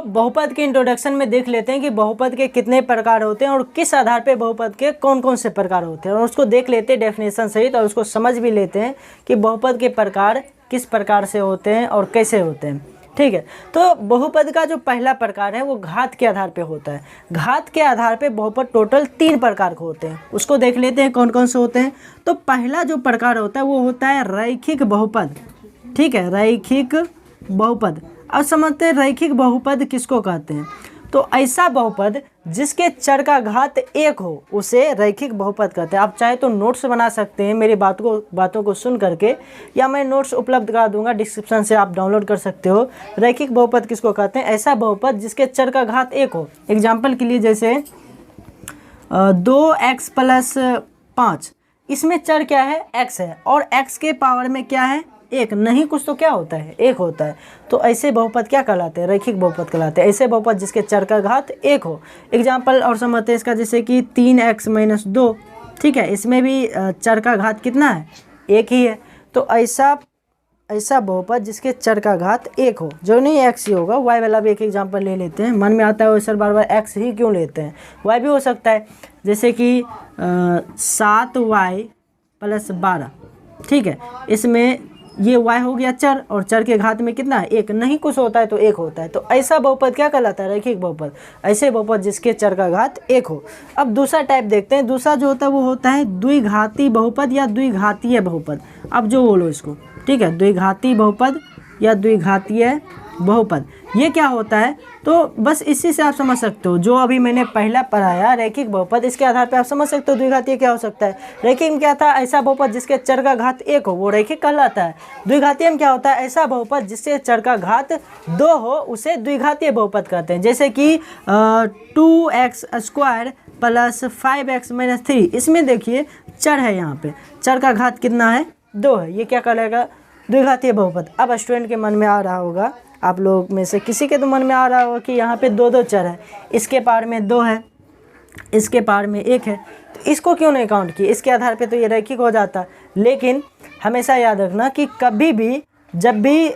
तो बहुपद के इंट्रोडक्शन में देख लेते हैं कि बहुपद के कितने प्रकार होते हैं और किस आधार पे बहुपद के कौन कौन से प्रकार होते हैं, और उसको देख लेते हैं डेफिनेशन सहित, और उसको समझ भी लेते हैं कि बहुपद के प्रकार किस प्रकार से होते हैं और कैसे होते हैं। ठीक है, तो बहुपद का जो पहला प्रकार है वो घात के आधार पे होता है। घात के आधार पे बहुपद टोटल 3 प्रकार के होते हैं, उसको देख लेते हैं कौन कौन से होते हैं। तो पहला जो प्रकार होता है वो होता है रैखिक बहुपद। ठीक है, रैखिक बहुपद। अब समझते हैं रैखिक बहुपद किसको कहते हैं। तो ऐसा बहुपद जिसके चर का घात 1 हो उसे रैखिक बहुपद कहते हैं। आप चाहे तो नोट्स बना सकते हैं मेरी बातों को सुन करके, या मैं नोट्स उपलब्ध करा दूंगा डिस्क्रिप्शन से, आप डाउनलोड कर सकते हो। रैखिक बहुपद किसको कहते हैं, ऐसा बहुपद जिसके चर का घात 1 हो। एग्जाम्पल के लिए जैसे 2x प्लस 5, इसमें चर क्या है, x है, और x के पावर में क्या है, 1, नहीं कुछ तो क्या होता है, 1 होता है। तो ऐसे बहुपद क्या कहलाते हैं, रैखिक बहुपद कहलाते हैं। ऐसे बहुपद जिसके चर का घात 1 हो। एग्जाम्पल और समझते हैं इसका, जैसे कि 3x - 2। ठीक है, इसमें भी चर का घात कितना है, 1 ही है। तो ऐसा बहुपद जिसके चर का घात 1 हो, जो नहीं x ही होगा। y वाला भी एक एग्जाम्पल ले लेते हैं, मन में आता है सर बार बार x ही क्यों लेते हैं, y भी हो सकता है। जैसे कि 7y + 12। ठीक है, इसमें ये y हो गया चर, और चर के घात में कितना है, 1, नहीं कुछ होता है तो 1 होता है। तो ऐसा बहुपद क्या कहलाता है, रैखिक बहुपद। ऐसे बहुपद जिसके चर का घात 1 हो। अब दूसरा टाइप देखते हैं। दूसरा जो होता है वो होता है द्विघाती बहुपद या द्विघातीय बहुपद। अब जो बोलो इसको, ठीक है, द्विघाती बहुपद या द्विघातीय बहुपद, ये क्या होता है। तो बस इसी से आप समझ सकते हो, जो अभी मैंने पहला पढ़ाया रैखिक बहुपद, इसके आधार पे आप समझ सकते हो द्विघातीय क्या हो सकता है। रैखिक में क्या था, ऐसा बहुपद जिसके चर का घात 1 हो वो रैखिक कहलाता है। द्विघातीय में क्या होता है, ऐसा बहुपद जिससे चर का घात 2 हो उसे द्विघातीय बहुपद कहते हैं। जैसे कि 2x² + 5x - 3, इसमें देखिए चर है, यहाँ पे चर का घात कितना है, 2 है। ये क्या कहलाएगा, द्विघातीय बहुपद। अब स्टूडेंट के मन में आ रहा होगा, आप लोग में से किसी के तो मन में आ रहा होगा कि यहाँ पे 2 चर है, इसके पावर में 2 है, इसके पावर में 1 है, तो इसको क्यों नहीं काउंट किए, इसके आधार पे तो ये रैखिक हो जाता। लेकिन हमेशा याद रखना कि कभी भी जब भी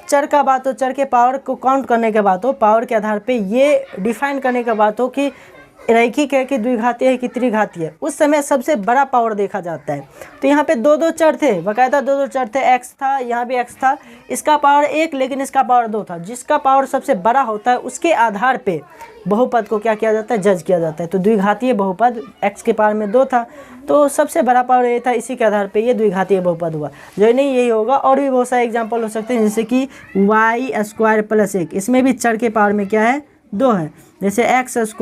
चर का बात हो, चर के पावर को काउंट करने के बात हो, पावर के आधार पे ये डिफाइन करने के बात हो कि रैखिक है कि द्विघातीय है कि त्रिघातीय है, उस समय सबसे बड़ा पावर देखा जाता है। तो यहाँ पे 2 चर थे, बाकायदा 2 चर थे, x था, यहाँ भी x था, इसका पावर 1 लेकिन इसका पावर 2 था। जिसका पावर सबसे बड़ा होता है उसके आधार पे बहुपद को क्या किया जाता है, जज किया जाता है। तो द्विघातीय बहुपद x के पावर में 2 था, तो सबसे बड़ा पावर ये था, इसी के आधार पे ये द्विघातीय बहुपद हुआ। जो नहीं यही होगा, और भी बहुत सारे एग्जाम्पल हो सकते हैं, जैसे कि y² + 1, इसमें भी चर के पावर में क्या है, 2 है। जैसे x² -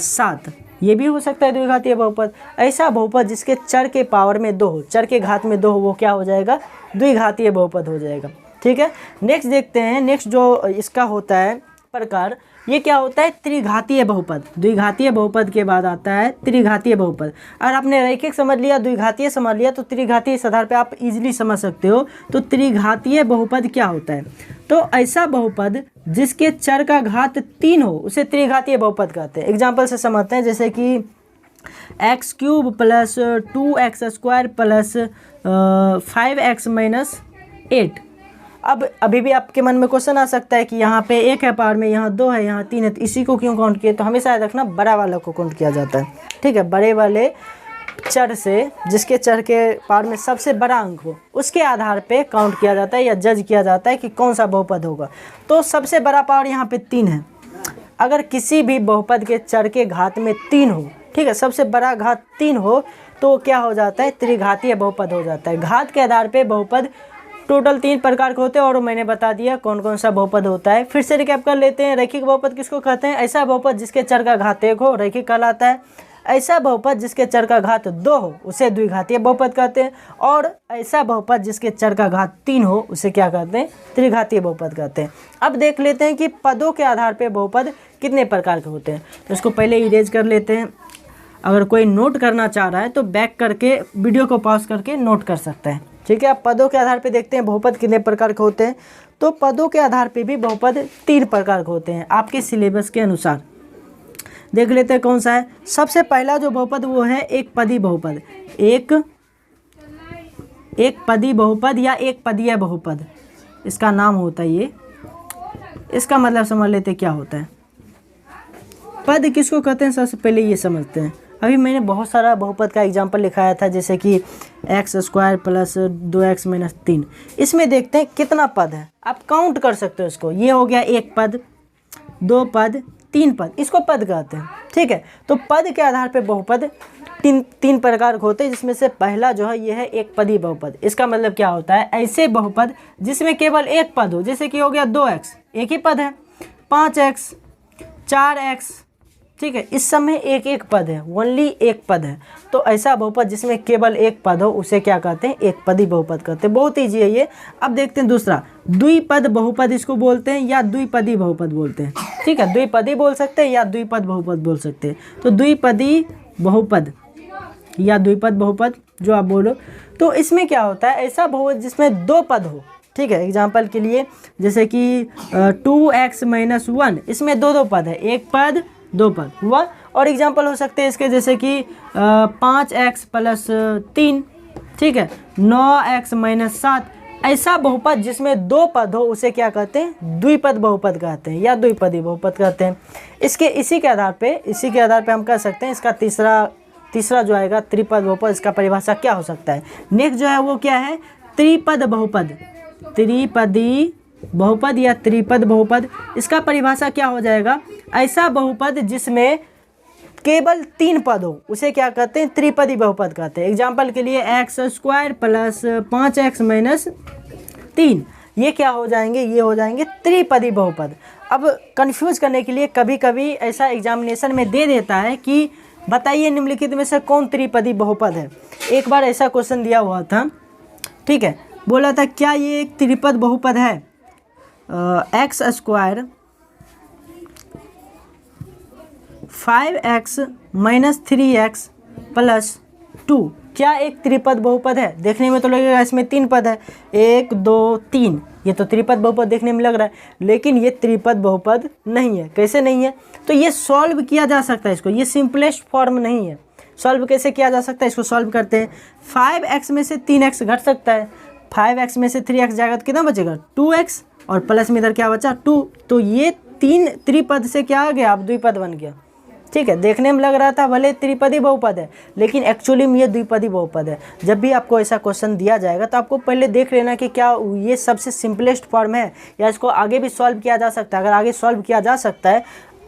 7, ये भी हो सकता है द्विघातीय बहुपद। ऐसा बहुपद जिसके चर के पावर में 2 हो, चर के घात में 2 हो, वो क्या हो जाएगा, द्विघातीय बहुपद हो जाएगा। ठीक है, नेक्स्ट देखते हैं। नेक्स्ट जो इसका होता है प्रकार, ये क्या होता है, त्रिघातीय बहुपद। द्विघातीय बहुपद के बाद आता है त्रिघातीय बहुपद। अगर आपने रैखिक समझ लिया, द्विघातीय समझ लिया, तो त्रिघातीय इस आधार पे आप इजीली समझ सकते हो। तो त्रिघातीय बहुपद क्या होता है, तो ऐसा बहुपद जिसके चर का घात 3 हो उसे त्रिघातीय बहुपद कहते हैं। एग्जाम्पल से समझते हैं, जैसे कि x³ + 2x² + 5x - 8। अब अभी भी आपके मन में क्वेश्चन आ सकता है कि यहाँ पे 1 है पावर में, यहाँ 2 है, यहाँ 3 है, तो इसी को क्यों काउंट किए। तो हमेशा याद रखना बड़ा वाला को काउंट किया जाता है। ठीक है, बड़े वाले चर से, जिसके चर के पावर में सबसे बड़ा अंक हो, उसके आधार पे काउंट किया जाता है या जज किया जाता है कि कौन सा बहुपद होगा। तो सबसे बड़ा पावर यहाँ पे 3 है। अगर किसी भी बहुपद के चर के घात में 3 हो, ठीक है, सबसे बड़ा घात 3 हो, तो क्या हो जाता है, त्रिघातीय बहुपद हो जाता है। घात के आधार पे बहुपद टोटल 3 प्रकार के होते हैं, और मैंने बता दिया कौन कौन सा बहुपद होता है। फिर से रिकैप कर लेते हैं। रैखिक बहुपद किसको कहते हैं, ऐसा बहुपद जिसके चर का घात 1 हो, रैखिक कहलाता है। ऐसा बहुपद जिसके चर का घात 2 हो उसे द्विघातीय बहुपद कहते हैं, और ऐसा बहुपद जिसके चर का घात 3 हो उसे क्या कहते हैं, त्रिघातीय बहुपद कहते हैं। अब देख लेते हैं कि पदों के आधार पे बहुपद कितने प्रकार के होते हैं। तो इसको पहले इरेज कर लेते हैं। अगर कोई नोट करना चाह रहा है तो बैक करके वीडियो को पॉज करके नोट कर सकता है। ठीक है, अब पदों के आधार पे देखते हैं बहुपद कितने प्रकार के होते हैं। तो पदों के आधार पे भी बहुपद 3 प्रकार के होते हैं आपके सिलेबस के अनुसार। देख लेते हैं कौन सा है। सबसे पहला जो बहुपद वो है एक पदी बहुपद। एक पदी बहुपद या एक पदीय बहुपद इसका नाम होता है। ये इसका मतलब समझ लेते क्या होता है। पद किसको कहते हैं सबसे पहले ये समझते हैं। अभी मैंने बहुत सारा बहुपद का एग्जाम्पल लिखाया था, जैसे कि x square plus 2x minus 3। इसमें देखते हैं कितना पद है, आप काउंट कर सकते हो इसको। ये हो गया एक पद, दो पद, तीन पद, इसको पद कहते हैं। ठीक है, तो पद के आधार पे बहुपद तीन प्रकार के होते हैं, जिसमें से पहला जो है ये है एक पदी बहुपद। इसका मतलब क्या होता है, ऐसे बहुपद जिसमें केवल एक पद हो, जैसे कि हो गया 2x एक ही पद है, 5x, 4x, ठीक है, इस समय एक एक पद है, ओनली एक पद है। तो ऐसा बहुपद जिसमें केवल एक पद हो उसे क्या कहते हैं, एक पदी बहुपद कहते हैं। बहुत ईजी है ये। अब देखते हैं दूसरा, द्विपद बहुपद इसको बोलते हैं या द्विपदी बहुपद बोलते हैं। ठीक है, द्विपदी बोल सकते हैं या द्विपद बहुपद बोल सकते हैं। तो द्विपदी बहुपद या द्विपद बहुपद जो आप बोलो, तो इसमें क्या होता है, ऐसा बहुपद जिसमें दो पद हो। ठीक है, एग्जाम्पल के लिए जैसे कि 2x माइनस 1, इसमें दो पद है, एक पद दो पद हुआ। और एग्जाम्पल हो सकते हैं इसके जैसे कि 5x प्लस 3, ठीक है, 9x माइनस 7। ऐसा बहुपद जिसमें दो पद हो उसे क्या कहते हैं, द्विपद बहुपद कहते हैं या द्विपदी बहुपद कहते हैं। इसी के आधार पे हम कह सकते हैं इसका तीसरा जो आएगा त्रिपद बहुपद, इसका परिभाषा क्या हो सकता है। नेक्स्ट जो है वो क्या है, त्रिपद बहुपद, त्रिपदी बहुपद या त्रिपद बहुपद। इसका परिभाषा क्या हो जाएगा, ऐसा बहुपद जिसमें केवल तीन पद हो उसे क्या कहते हैं, त्रिपदी बहुपद कहते हैं। एग्जाम्पल के लिए x square plus 5x minus 3, ये क्या हो जाएंगे, ये हो जाएंगे त्रिपदी बहुपद। अब कंफ्यूज करने के लिए कभी कभी ऐसा एग्जामिनेशन में दे देता है कि बताइए निम्नलिखित में से कौन त्रिपदी बहुपद है। एक बार ऐसा क्वेश्चन दिया हुआ था, ठीक है, बोला था क्या ये एक त्रिपद बहुपद है, x square 5x minus 3x plus 2 क्या एक त्रिपद बहुपद है। देखने में तो लगेगा इसमें तीन पद है, 1 2 3, ये तो त्रिपद बहुपद देखने में लग रहा है, लेकिन ये त्रिपद बहुपद नहीं है। कैसे नहीं है, तो ये सॉल्व किया जा सकता है इसको, ये सिंपलेस्ट फॉर्म नहीं है। सॉल्व कैसे किया जा सकता है, इसको सॉल्व करते हैं। 5x में से 3x घट सकता है, 5x में से 3x जाएगा तो कितना बचेगा 2x, और प्लस में इधर क्या बचा 2। तो ये तीन त्रिपद से क्या आ गया, अब द्विपद बन गया। ठीक है, देखने में लग रहा था भले त्रिपदी बहुपद है, लेकिन एक्चुअली में ये द्विपदी बहुपद है। जब भी आपको ऐसा क्वेश्चन दिया जाएगा तो आपको पहले देख लेना कि क्या ये सबसे सिंपलेस्ट फॉर्म है या इसको आगे भी सॉल्व किया जा सकता है। अगर आगे सॉल्व किया जा सकता है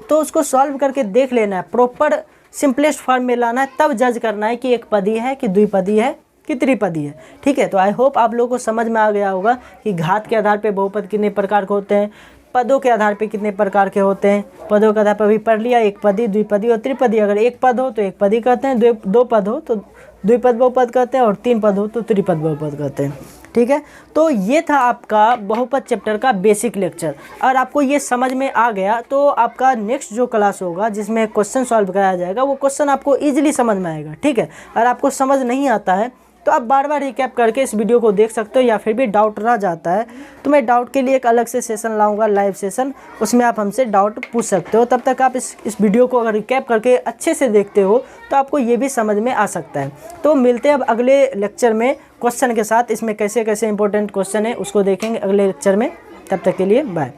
तो उसको सॉल्व करके देख लेना है, प्रॉपर सिंपलेस्ट फॉर्म में लाना है, तब जज करना है कि एक पदी है कि द्विपदी है कि त्रिपदी है। ठीक है, तो आई होप आप लोगों को समझ में आ गया होगा कि घात के आधार पे बहुपद कितने प्रकार के होते हैं, पदों के आधार पे कितने प्रकार के होते हैं। पदों के आधार पर भी पढ़ लिया, एक पदी, द्विपदी और त्रिपदी। अगर एक पद हो तो एक पदी कहते हैं, दो पद हो तो द्विपद बहुपद कहते हैं, और तीन पद हो तो त्रिपद बहुपद कहते हैं। ठीक है, तो ये था आपका बहुपद चैप्टर का बेसिक लेक्चर। और आपको ये समझ में आ गया तो आपका नेक्स्ट जो क्लास होगा जिसमें क्वेश्चन सॉल्व कराया जाएगा वो क्वेश्चन आपको ईजिली समझ में आएगा। ठीक है, अगर आपको समझ नहीं आता है तो आप बार बार रिकैप करके इस वीडियो को देख सकते हो, या फिर भी डाउट रह जाता है तो मैं डाउट के लिए एक अलग से सेशन लाऊंगा, लाइव सेशन, उसमें आप हमसे डाउट पूछ सकते हो। तब तक आप इस वीडियो को अगर रिकैप करके अच्छे से देखते हो तो आपको ये भी समझ में आ सकता है। तो मिलते हैं अब अगले लेक्चर में क्वेश्चन के साथ, इसमें कैसे कैसे इंपॉर्टेंट क्वेश्चन है उसको देखेंगे अगले लेक्चर में। तब तक के लिए बाय।